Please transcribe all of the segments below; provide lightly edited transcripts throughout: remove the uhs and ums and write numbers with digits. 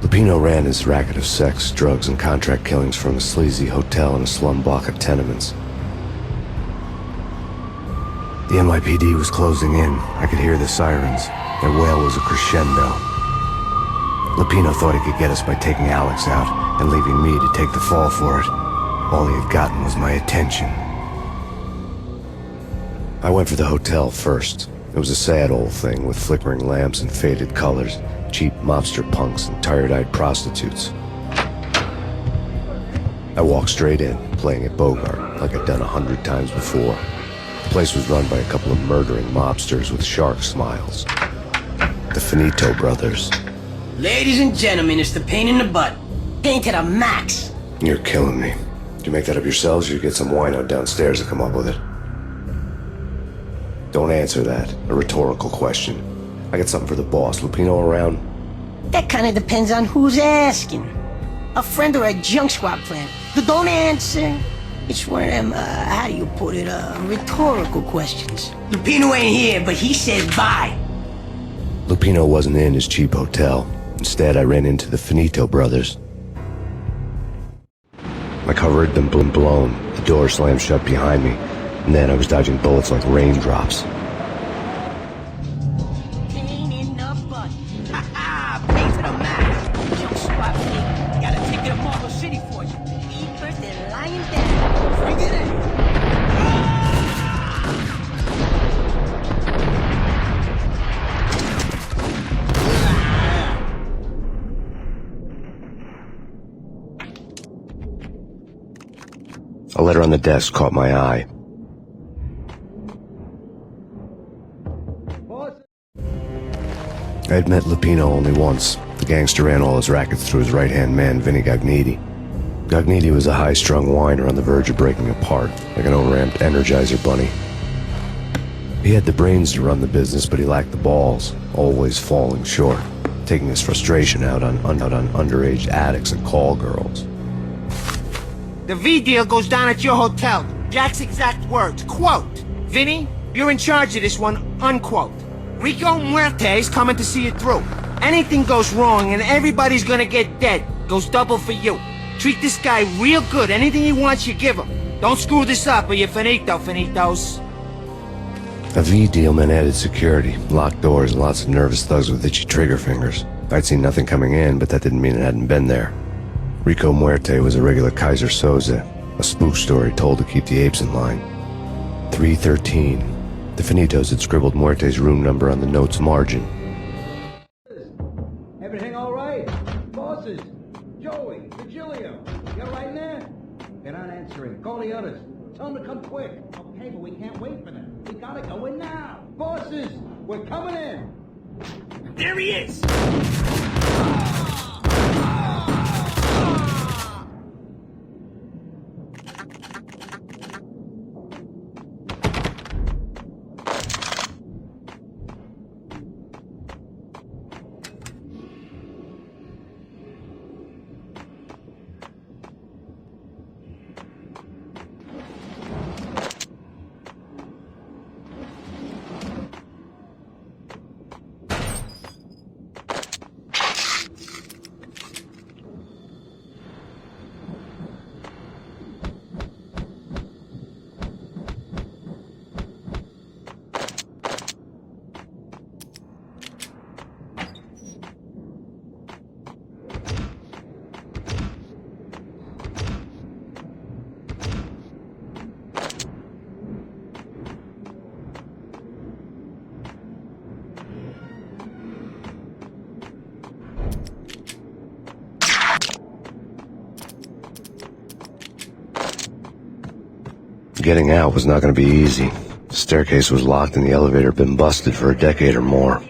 Lupino ran his racket of sex, drugs, and contract killings from a sleazy hotel in a slum block of tenements. The NYPD was closing in. I could hear the sirens. Their wail was a crescendo. Lupino thought he could get us by taking Alex out and leaving me to take the fall for it. All he had gotten was my attention. I went for the hotel first. It was a sad old thing with flickering lamps and faded colors, cheap mobster punks and tired-eyed prostitutes. I walked straight in, playing at Bogart, like I'd done 100 times before. The place was run by a couple of murdering mobsters with shark smiles. The Finito brothers. Ladies and gentlemen, it's the pain in the butt. Pain to the max. You're killing me. Did you make that up yourselves, or you get some wino downstairs to come up with it? Don't answer that. A rhetorical question. I got something for the boss. Lupino around? That kind of depends on who's asking. A friend or a junk squad plan. Don't answer. It's one of them, how do you put it, rhetorical questions. Lupino ain't here, but he said bye. Lupino wasn't in his cheap hotel. Instead, I ran into the Finito brothers. My cover had been blown. The door slammed shut behind me, and then I was dodging bullets like raindrops. Pain in the butt. Ha ha! Pain to the max. Junk squad plan. Got a ticket to Marble City for you. Be first and lying down. Bring it in. A letter on the desk caught my eye. I had met Lupino only once. The gangster ran all his rackets through his right-hand man, Vinny Gagniti. Gagniti was a high-strung whiner on the verge of breaking apart, like an overamped Energizer bunny. He had the brains to run the business, but he lacked the balls, always falling short, taking his frustration out on underage addicts and call girls. The V deal goes down at your hotel. Jack's exact words, quote, "Vinny, you're in charge of this one," unquote. Rico Muerte's coming to see it through. Anything goes wrong and everybody's gonna get dead. Goes double for you. Treat this guy real good. Anything he wants, you give him. Don't screw this up or you're finito, finitos. A V deal meant added security, locked doors, and lots of nervous thugs with itchy trigger fingers. I'd seen nothing coming in, but that didn't mean it hadn't been there. Rico Muerte was a regular Kaiser Soze, a spook story told to keep the apes in line. 313. The Finitos had scribbled Muerte's room number on the note's margin. Everything all right? Bosses? Joey? Virgilio? You all right in there? They're not answering. Call the others. Tell them to come quick. Okay, but we can't wait for them. We gotta go in now. Bosses! We're coming in! There he is! Getting out was not going to be easy. The staircase was locked and the elevator had been busted for a decade or more.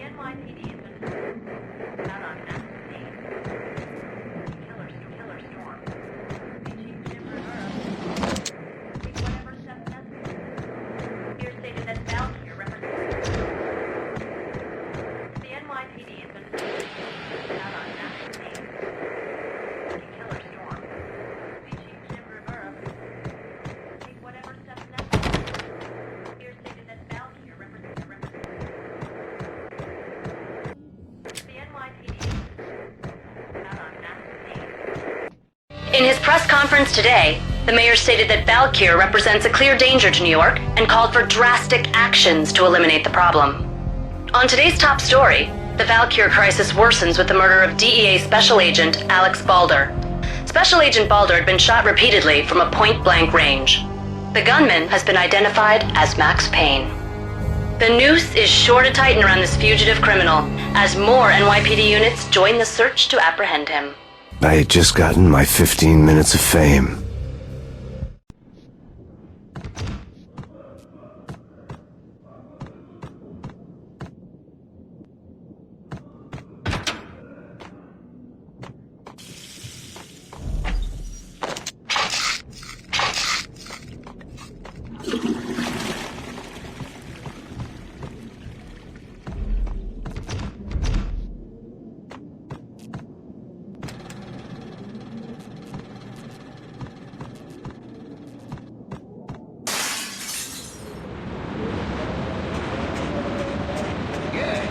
press conference today, the mayor stated that Valkyr represents a clear danger to New York and called for drastic actions to eliminate the problem. On today's top story, the Valkyr crisis worsens with the murder of DEA Special Agent Alex Balder. Special Agent Balder had been shot repeatedly from a point-blank range. The gunman has been identified as Max Payne. The noose is sure to tighten around this fugitive criminal as more NYPD units join the search to apprehend him. I had just gotten my 15 minutes of fame.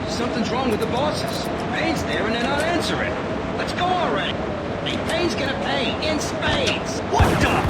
Something's wrong with the bosses. Payne's there and they're not answering. Let's go already. Hey, Payne's gonna pay in spades. What the?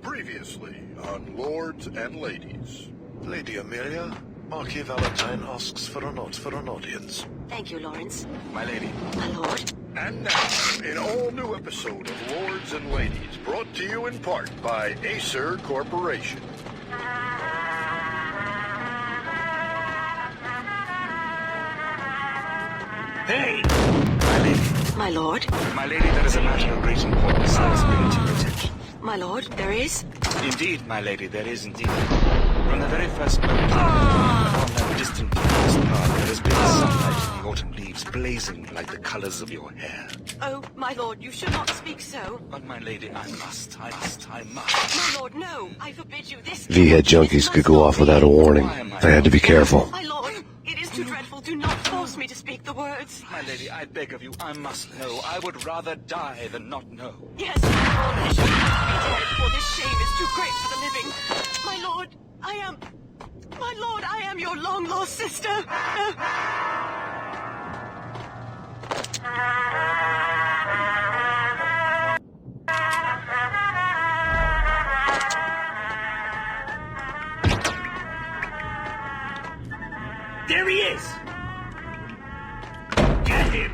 Previously on Lords and Ladies. Lady Amelia, Marquis Valentine asks for an audience. Thank you, Lawrence. My lady. My lord. And now, an all-new episode of Lords and Ladies, brought to you in part by Acer Corporation. Hey! My lady. My lord. My lady, there is a matter of great importance that is bringing to your attention. My lord, there is? Indeed, my lady, there is indeed. From the very first moment, upon that distant forest path, there has been sunlight in the autumn leaves blazing like the colors of your hair. Oh, my lord, you should not speak so. But, my lady, I must. My lord, no, I forbid you this. V-head junkies could go off without a warning. I had to be careful. My lord, it is too dreadful. Do not force me to speak the words. My lady, I beg of you, I must know. I would rather die than not know. Yes, my lord, I should not be dead, for this shame is too great for the living. My lord, I am your long-lost sister. There he is! Get him!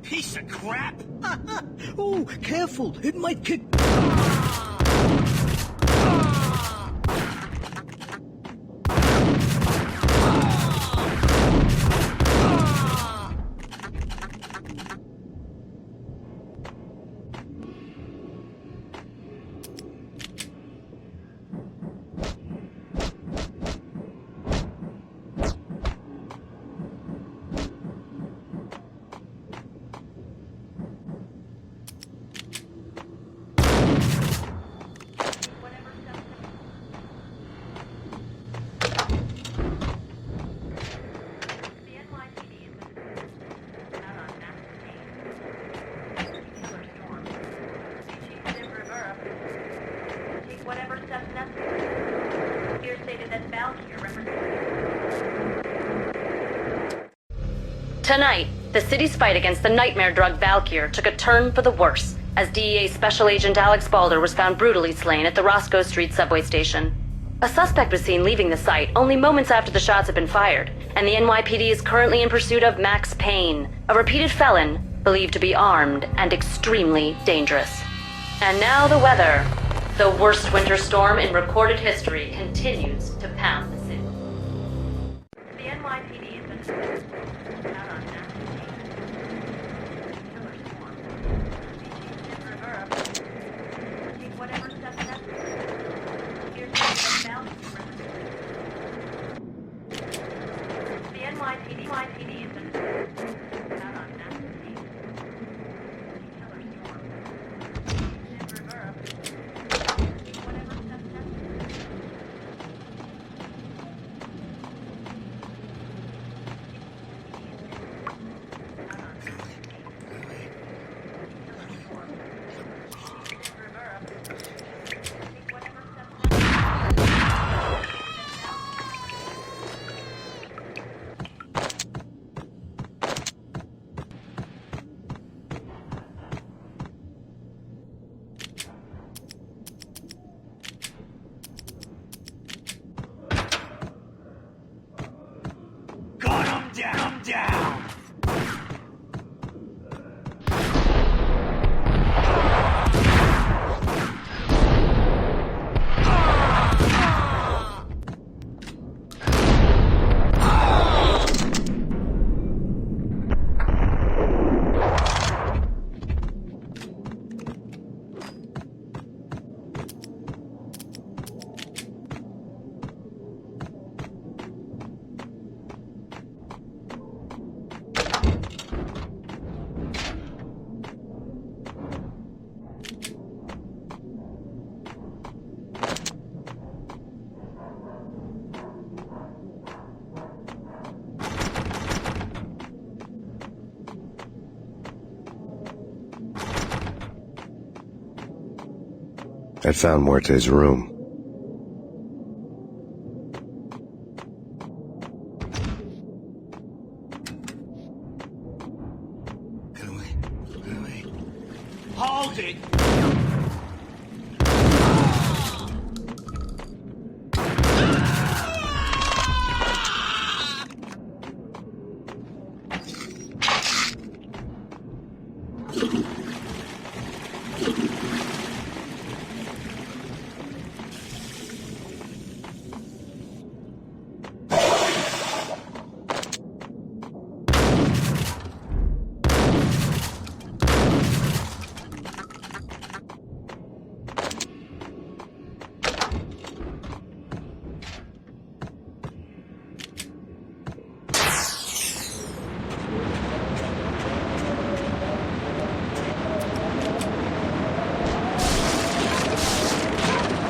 piece of crap! Oh, careful. It might kick... Whatever steps necessary. Here stated that Valkyr represents... Tonight, the city's fight against the nightmare drug Valkyr took a turn for the worse, as DEA Special Agent Alex Balder was found brutally slain at the Roscoe Street subway station. A suspect was seen leaving the site only moments after the shots had been fired, and the NYPD is currently in pursuit of Max Payne, a repeated felon believed to be armed and extremely dangerous. And now the weather. The worst winter storm in recorded history continues to pound the city. The NYPD has been out on Max Payne. Killer storm. Species Rivera. Take whatever steps necessary. Here's the balance. The NYPD has been out on Max Payne. Killer storm. Species Rivera. Down! I found Muerte's room. Get away. Get away. Hold it!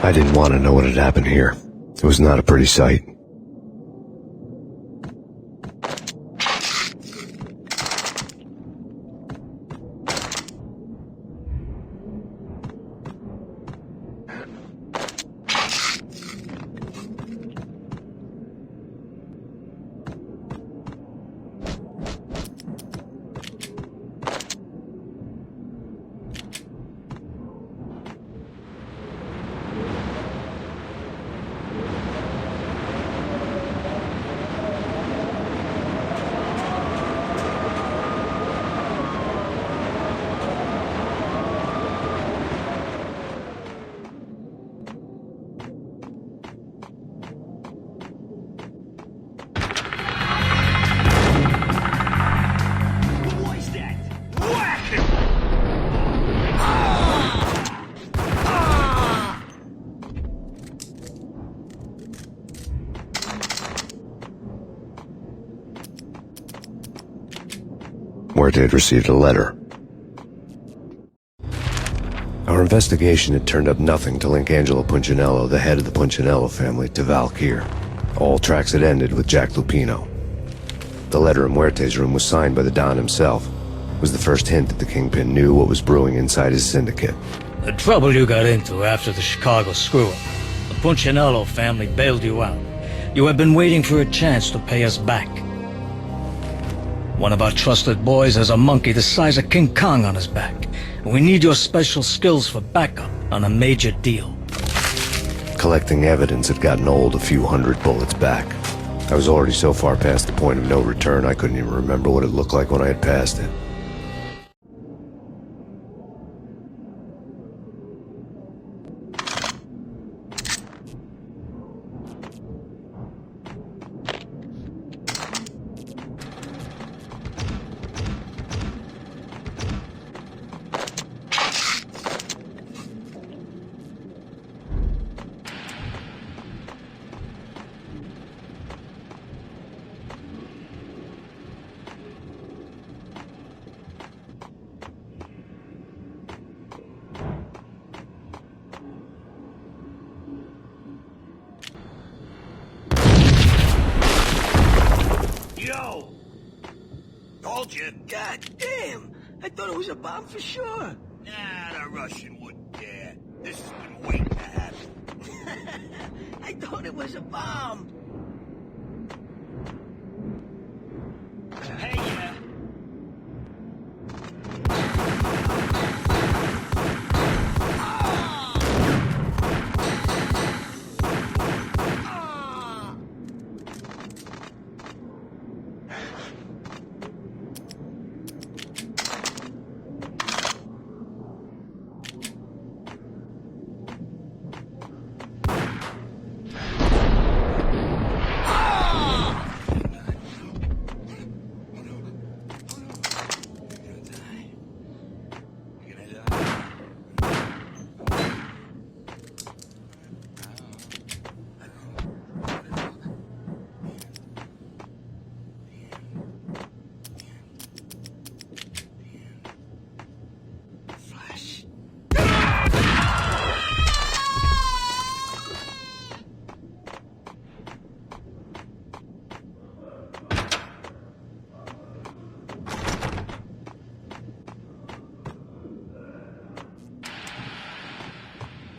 I didn't want to know what had happened here. It was not a pretty sight. Muerte had received a letter. Our investigation had turned up nothing to link Angelo Punchinello, the head of the Punchinello family, to Valkyr. All tracks had ended with Jack Lupino. The letter in Muerte's room was signed by the Don himself. It was the first hint that the Kingpin knew what was brewing inside his syndicate. The trouble you got into after the Chicago screw-up. The Punchinello family bailed you out. You have been waiting for a chance to pay us back. One of our trusted boys has a monkey the size of King Kong on his back. We need your special skills for backup on a major deal. Collecting evidence had gotten old a few hundred bullets back. I was already so far past the point of no return I couldn't even remember what it looked like when I had passed it. Yo! Told you. God damn! I thought it was a bomb for sure. Nah, the Russian wouldn't dare. This has been waiting to happen. I thought it was a bomb. Hey,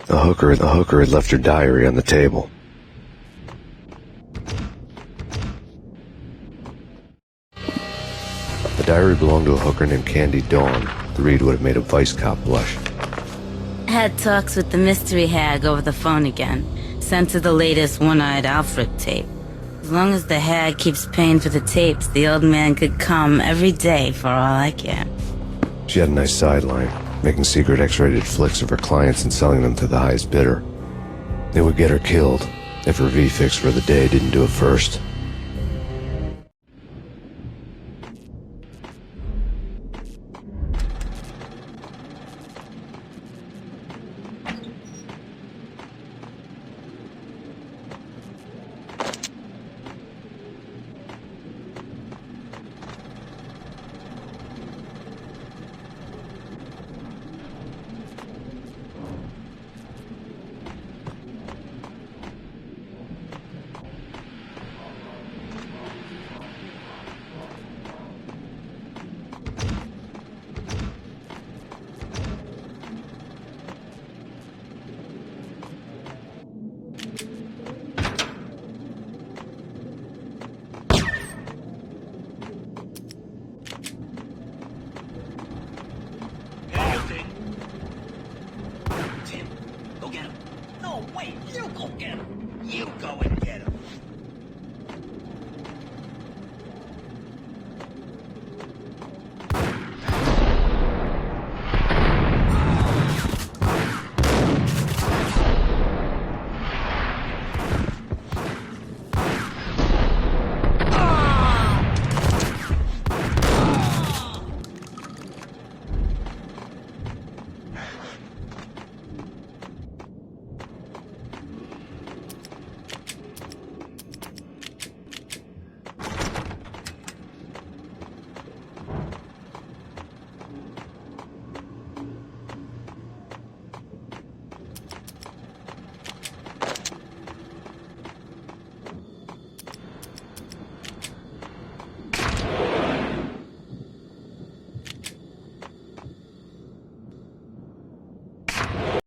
The hooker had left her diary on the table. The diary belonged to a hooker named Candy Dawn. The read would have made a vice cop blush. Had talks with the mystery hag over the phone again. Sent her the latest One-Eyed Alfred tape. As long as the hag keeps paying for the tapes, the old man could come every day for all I care. She had a nice sideline, making secret X-rated flicks of her clients and selling them to the highest bidder. It would get her killed if her V-fix for the day didn't do it first. Tim, go get him. No, wait, you go get him. You go and get him.